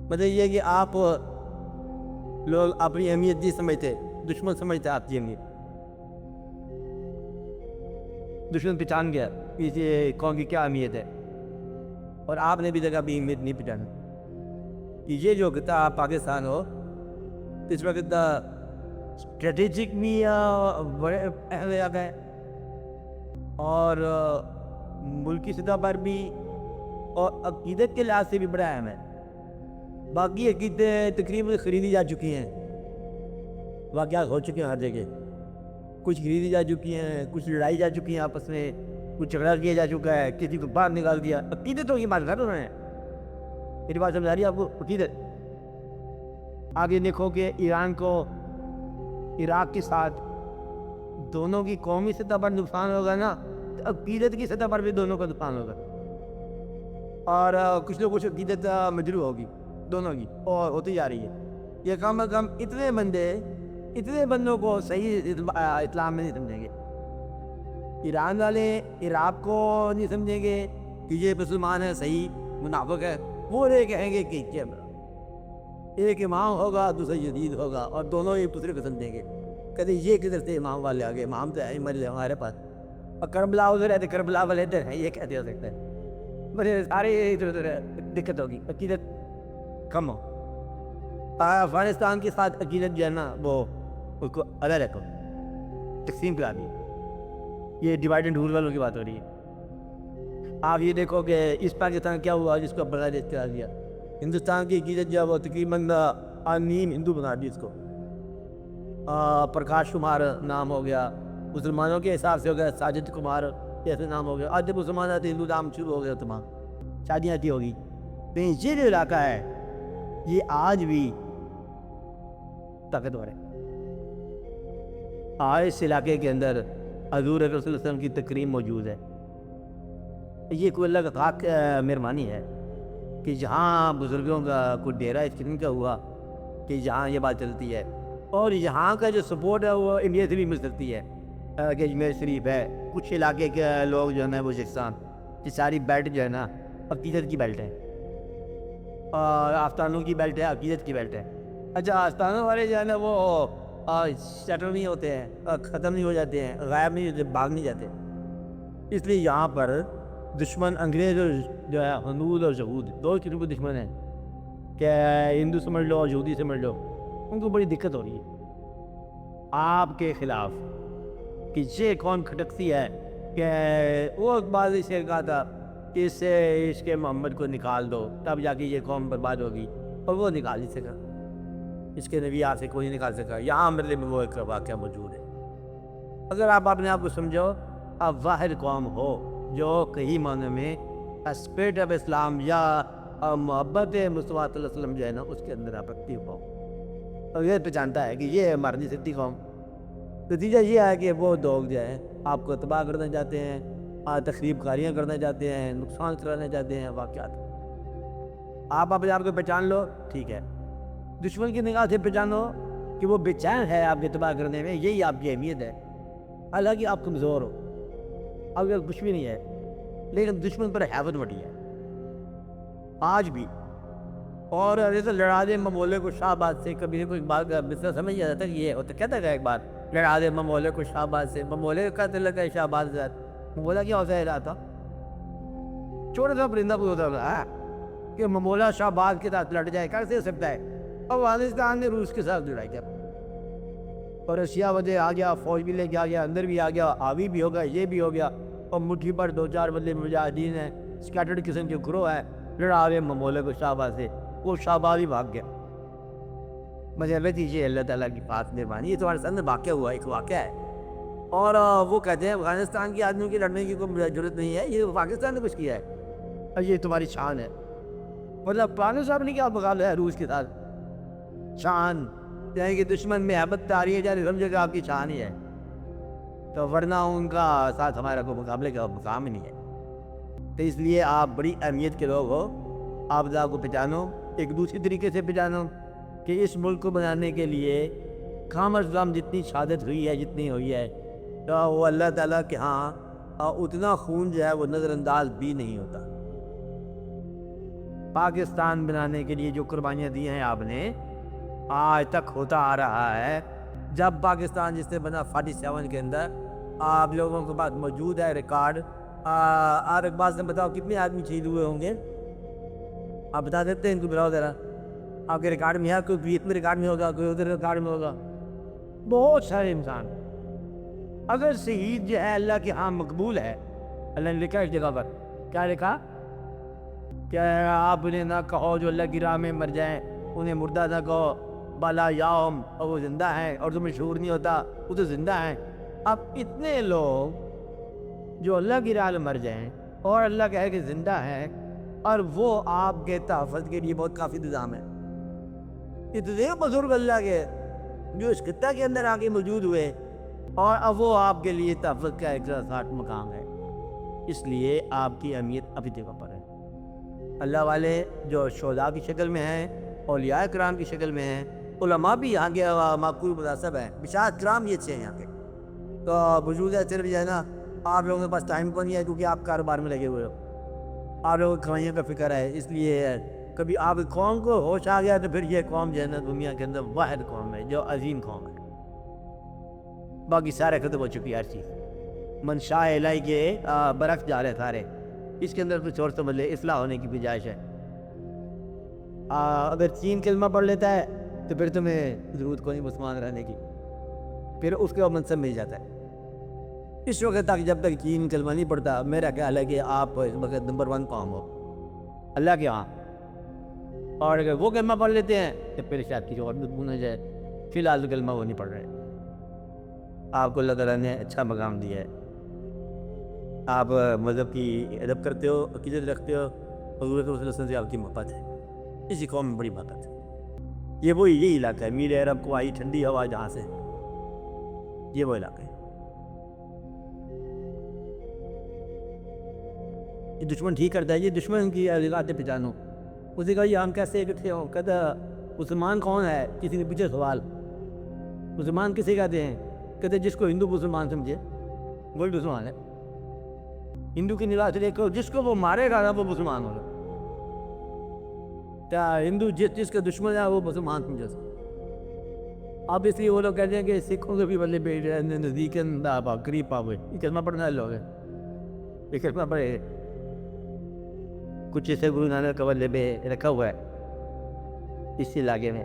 مطلب یہ کہ آپ لوگ اپنی اہمیت نہیں سمجھتے، دشمن سمجھتے آپ کی اہمیت. دشمن پہچان گیا کہ یہ قوم کی کیا اہمیت ہے، اور آپ نے بھی جگہ بھی اہمیت نہیں پہچانا. کہ یہ جو کہتا آپ پاکستان ہو اس وقت اسٹریٹجک بھی بڑے اہمیت ہے، اور ملکی سطح پر بھی، اور عقیدت کے لحاظ سے بھی بڑا اہم ہے. باقی عقیدیں تقریباً خریدی جا چکی ہیں، واقعات ہو چکے ہیں ہر جگہ. کچھ خریدی جا چکی ہیں، کچھ لڑائی جا چکی ہیں آپس میں، کچھ جھگڑا کیا جا چکا ہے، کسی کو باہر نکال دیا. عقیدت تو یہ بات کر رہے ہیں. میری بات سمجھا رہی ہے آپ کو؟ عقیدت. آپ یہ دیکھو کہ ایران کو عراق کے ساتھ دونوں کی قومی سطح پر نقصان ہوگا نا، تو عقیدت کی سطح پر بھی دونوں کا نقصان ہوگا. اور کچھ لوگوں کو عقیدت مجروح ہوگی دونوں کی، اور ہوتی جا رہی ہے. یہ کم از کم اتنے بندوں کو صحیح اسلام میں نہیں سمجھیں گے. ایران والے عراق کو نہیں سمجھیں گے کہ یہ مسلمان ہے، صحیح منافق ہے. وہ یہ کہیں گے کہ ایک امام ہوگا دوسرا یزید ہوگا، اور دونوں ایک دوسرے کو سمجھیں گے. کہتے یہ کدھر سے امام والے آگے، امام تو ہے ہی مرے ہمارے پاس، اور کربلا ادھر ہے تو کربلا والے ادھر ہیں. یہ کیسے ہو سکتا ہے؟ بڑے سارے ادھر ادھر دقت ہوگی. عقیدت کم ہو. افغانستان کے ساتھ عقیدت جو ہے نا وہ اس کو الگ رکھو، تقسیم کرا دی. یہ ڈیوائڈ اینڈ رول والوں کی بات ہو رہی ہے. آپ یہ دیکھو کہ اس پاکستان کیا ہوا جس کو بغیر کرا دیا. ہندوستان کی عقیدت جو ہے وہ تقریباً نیم ہندو بنا دی. اس کو پرکاش کمار نام ہو گیا، مسلمانوں کے حساب سے ہو گیا ساجد کمار جیسے نام ہو گیا. آج جب مسلمان آتے ہندو نام شروع ہو گیا، تمام شادیاں آتی ہوگی. تو یہ جو علاقہ ہے یہ آج بھی طاقتور ہے. آج اس علاقے کے اندر حضور صلی اللہ علیہ وسلم کی تکریم موجود ہے. یہ کوئی اللہ کا خاص مہربانی ہے کہ جہاں بزرگوں کا کوئی ڈیرا اس قسم کا ہوا کہ جہاں یہ بات چلتی ہے. اور یہاں کا جو سپورٹ ہے وہ انڈیا سے بھی مل سکتی ہے. کہ اجمیر شریف ہے، کچھ علاقے کے لوگ جو ہے نا بلوچستان یہ ساری بیلٹ جو ہے نا عقیدت کی بیلٹ ہے، اور آستانوں کی بیلٹ ہے، عقیدت کی بیلٹ ہے. اچھا آستانوں والے جو ہے نا وہ سیٹل نہیں ہوتے ہیں، ختم نہیں ہو جاتے ہیں، غائب نہیں ہوتے، بھاگ نہیں جاتے. اس لیے یہاں پر دشمن انگریز اور جو ہے ہنود اور یہود دو قسم کے دشمن ہیں، کہ ہندو سمجھ لو اور یہودی سمجھ لو. ان کو بڑی دقت ہو رہی ہے آپ کے خلاف کہ یہ کون کھٹکتی ہے. کہ وہ بعض سے کہا تھا کہ اس سے عشق محمد کو نکال دو تب جا کے یہ قوم برباد ہوگی، اور وہ نکال نہیں سکا. اس کے نبی سے کوئی نہیں نکال سکا. یہاں میرے میں وہ ایک واقعہ موجود ہے. اگر آپ اپنے آپ کو سمجھو آپ واحد قوم ہو جو کئی معنی میں اسپرٹ آف اسلام یا محبت مصطفیٰ صلی اللہ علیہ وسلم جو ہے نا اس کے اندر آپ ایکٹیو ہو، اور یہ پہچانتا ہے کہ یہ ہماری نہیں سکتی قوم. نتیجہ یہ ہے کہ وہ لوگ جو ہے آپ کو تباہ کرنا چاہتے ہیں، تخریب کاریاں کرنا چاہتے ہیں، نقصان کرانا چاہتے ہیں. واقعات آپ اپنے آپ کو پہچان لو، ٹھیک ہے. دشمن کی نگاہ سے پہچانو کہ وہ بے چین ہے آپ کے تباہ کرنے میں، یہی آپ کی اہمیت ہے. حالانکہ آپ کمزور ہو، آپ کے کچھ بھی نہیں ہے، لیکن دشمن پر حیبت بڑھی ہے آج بھی. اور جیسے لڑا دے ممولے کو شاہ آباد سے، کبھی کوئی بات بزنس سمجھ جاتا کہ یہ ہوتا کہتا ہے ایک بات، لڑا دے ممولے کو شاہ آباد سے. ممولے کا تعلق ہے شاہ آباد سے. ممولا کیا ہوتا ہے علاقہ؟ چھوٹا سا پرندہ ہوتا ہے کہ ممولا شاہ آباد کے ساتھ لڑ جائے، کیسے ہو سکتا ہے؟ افغانستان نے روس کے ساتھ لڑائی کیا، اور رشیا وجہ آ گیا، فوج بھی لے کے آ گیا، اندر بھی آ گیا، آوی بھی ہو گیا، یہ بھی ہو گیا. اور مٹھی پر دو چار بندے مجاہدین ہیں، اسکیٹرڈ قسم کے گروہ ہے، لڑا دے ممولے کو شاہ آباد سے. وہ شاہ آباد ہی بھاگ گیا. مجھے دیجیے اللہ تعالیٰ کی بات مہربانی. یہ تمہارے سامنے واقعہ ہوا، ایک واقعہ ہے. اور وہ کہتے ہیں افغانستان کے آدمیوں کی لڑنے کی کوئی ضرورت نہیں ہے، یہ پاکستان نے کچھ کیا ہے اور یہ تمہاری شان ہے. مطلب پرانے صاحب نے کیا مقابلہ ہے روس کے ساتھ؟ شان یعنی کہ دشمن میں محبت تاری ہے جائے سمجھے کہ آپ کی شان ہی ہے، تو ورنہ ان کا ساتھ ہمارا کوئی مقابلے کا مقام ہی نہیں ہے. تو اس لیے آپ بڑی اہمیت کے لوگ ہو. آپ ذات کو پہچانو، ایک دوسری طریقے سے پہچانو کہ اس ملک کو بنانے کے لیے کم از کم جتنی شہادت ہوئی ہے، جتنی ہوئی ہے، تو وہ اللہ تعالیٰ کے ہاں اتنا خون جو ہے وہ نظر انداز بھی نہیں ہوتا. پاکستان بنانے کے لیے جو قربانیاں دی ہیں آپ نے آج تک ہوتا آ رہا ہے. جب پاکستان جس سے بنا 47 کے اندر آپ لوگوں کے پاس موجود ہے ریکارڈ. آپ ایک بات سے بتاؤ کتنے آدمی شہید ہوئے ہوں گے؟ آپ بتا دیتے ہیں ان کو بلاؤ ذرا. آپ کے ریکارڈ میں ہے کوئی بیت میں ریکارڈ میں ہوگا, کوئی ادھر ریکارڈ میں ہوگا. بہت سارے انسان. اگر شہید جو ہے اللہ کے ہاں مقبول ہے, اللہ نے لکھا اس جگہ پر, کیا لکھا؟ کیا آپ انہیں نہ کہو جو اللہ کی راہ میں مر جائیں, انہیں مردہ نہ کہو, بالا یاؤم, اور وہ زندہ ہیں, اور تمہیں شعور نہیں ہوتا وہ تو زندہ ہیں. اب اتنے لوگ جو اللہ کی راہ میں مر جائیں اور اللہ کہے کہ زندہ ہیں, اور وہ آپ کے تحفظ کے لیے بہت کافی انتظام ہے. اتنے بزرگ اللہ کے جو اس خطہ کے اندر آگے موجود ہوئے, اور اب وہ آپ کے لیے تحفظ کا 160 مقام ہے. اس لیے آپ کی اہمیت ابھی جگہ پر ہے. اللہ والے جو شہداء کی شکل میں ہیں, اولیاء کرام کی شکل میں ہیں, علماء بھی یہاں کے معقول مناسب ہیں, بشارت کرام یہ اچھے ہیں یہاں کے. تو وجود ہے صرف جو ہے نا آپ لوگوں کے پاس ٹائم کو نہیں ہے, کیونکہ آپ کاروبار میں لگے ہوئے ہو, آپ لوگوں کو کمائیوں کا فکر ہے. اس لیے کبھی آپ قوم کو ہوش آ گیا تو پھر یہ قوم جو ہے نا دنیا کے اندر واحد قوم ہے جو عظیم قوم ہے. باقی سارے ختم ہو چکی ہر چیز. منشاء الہی کے برعکس جا رہے سارے. اس کے اندر کچھ اور سمجھ لے, اصلاح ہونے کی گنجائش ہے. اگر چین کلمہ پڑھ لیتا ہے تو پھر تمہیں ضرورت کو نہیں مسلمان رہنے کی, پھر اس کے بعد منصب مل جاتا ہے. اس وقت تک جب تک چین کلمہ نہیں پڑھتا, میرا خیال ہے کہ آپ اس وقت نمبر 1 قوم ہو اللہ کے ہاں. اور اگر وہ کلمہ پڑھ لیتے ہیں تو پھر شاید کسی اور مضمون ہو جائے. فی الحال کلمہ وہ نہیں پڑھ رہے. آپ کو اللہ تعالیٰ نے اچھا مقام دیا ہے. آپ مذہب کی ادب کرتے ہو, عقیدت رکھتے ہو, حضور صلی اللہ علیہ وسلم سے آپ کی محبت ہے. اسی قوم میں بڑی محبت ہے. یہ وہی یہی علاقہ ہے, میر عرب کو آئی ٹھنڈی ہوا جہاں سے, یہ وہ علاقہ ہے. یہ دشمن ٹھیک کرتا ہے, یہ دشمن کی علاقے پہچانو. اسی کا یہ ہم کیسے اکٹھے ہوں؟ کہتا مسلمان کون ہے, کسی نے پوچھے سوال, مسلمان کسے کہتے ہیں؟ کہتے جس کو ہندو مسلمان سمجھے وہی مسلمان ہے. ہندو کی نگاہ سے دیکھو, جس کو وہ مارے گا نا وہ مسلمان ہوگا. کیا ہندو جس کا دشمن ہے وہ مسلمان سمجھے. اب اس لیے وہ لوگ کہتے ہیں کہ سکھوں کے بھی بلے بیٹھ نزدیک قریب پاوے. یہ کلمہ پڑھنے والے لوگ ہیں, یہ کلمہ پڑھے کچھ اسے گرو نانک کے بلے پہ رکھا ہوا ہے اس علاقے میں.